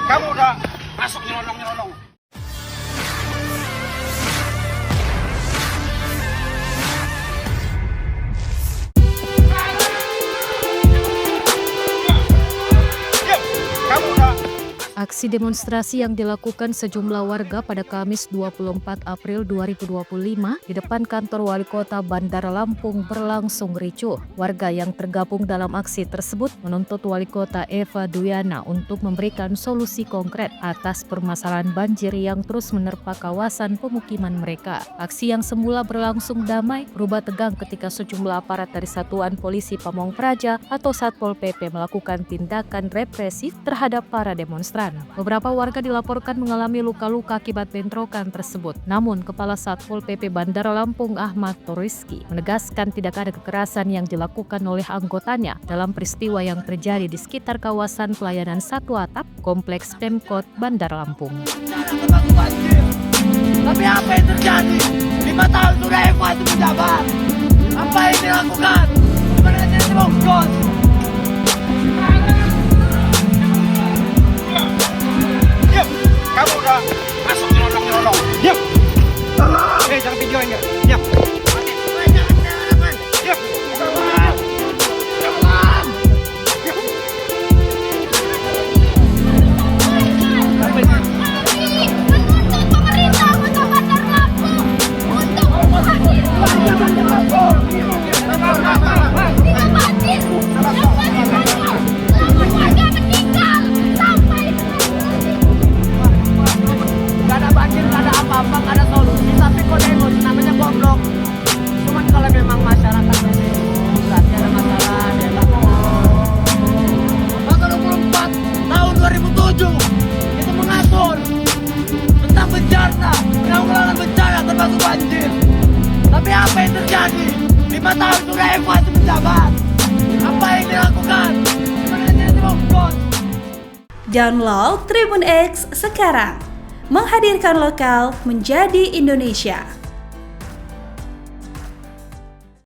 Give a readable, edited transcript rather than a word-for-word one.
Kamu udah masuk nyelonong-nyelonong. Aksi demonstrasi yang dilakukan sejumlah warga pada Kamis 24 April 2025 di depan kantor Wali Kota Bandar Lampung berlangsung ricuh. Warga yang tergabung dalam aksi tersebut menuntut Wali Kota Eva Duyana untuk memberikan solusi konkret atas permasalahan banjir yang terus menerpa kawasan pemukiman mereka. Aksi yang semula berlangsung damai berubah tegang ketika sejumlah aparat dari Satuan Polisi Pamong Praja atau Satpol PP melakukan tindakan represif terhadap para demonstran. Beberapa warga dilaporkan mengalami luka-luka akibat bentrokan tersebut. Namun, Kepala Satpol PP Bandar Lampung Ahmad Toriski menegaskan tidak ada kekerasan yang dilakukan oleh anggotanya dalam peristiwa yang terjadi di sekitar kawasan pelayanan satu atap Kompleks Pemkot Bandar Lampung. Tapi apa yang terjadi? 5 tahun sudah Eva itu menjabat. Apa yang dilakukan? Sebenarnya dibongkos. Kamu udah masuk nyelonong-nyelonong. Diam. Jangan videoin ya. Diam. Diam. Apa nggak ada solusi, tapi kok demo namanya goblok. Cuman kalau memang masyarakat ini berarti ada masalah dia Pasal 24 tahun 2007 itu mengatur tentang bencana, penanggulangan bencana termasuk banjir. Tapi apa yang terjadi? 5 tahun sudah Eva itu menjabat. Apa yang dilakukan? Sebenarnya dibongkos. Download Tribun X sekarang. Menghadirkan lokal menjadi Indonesia.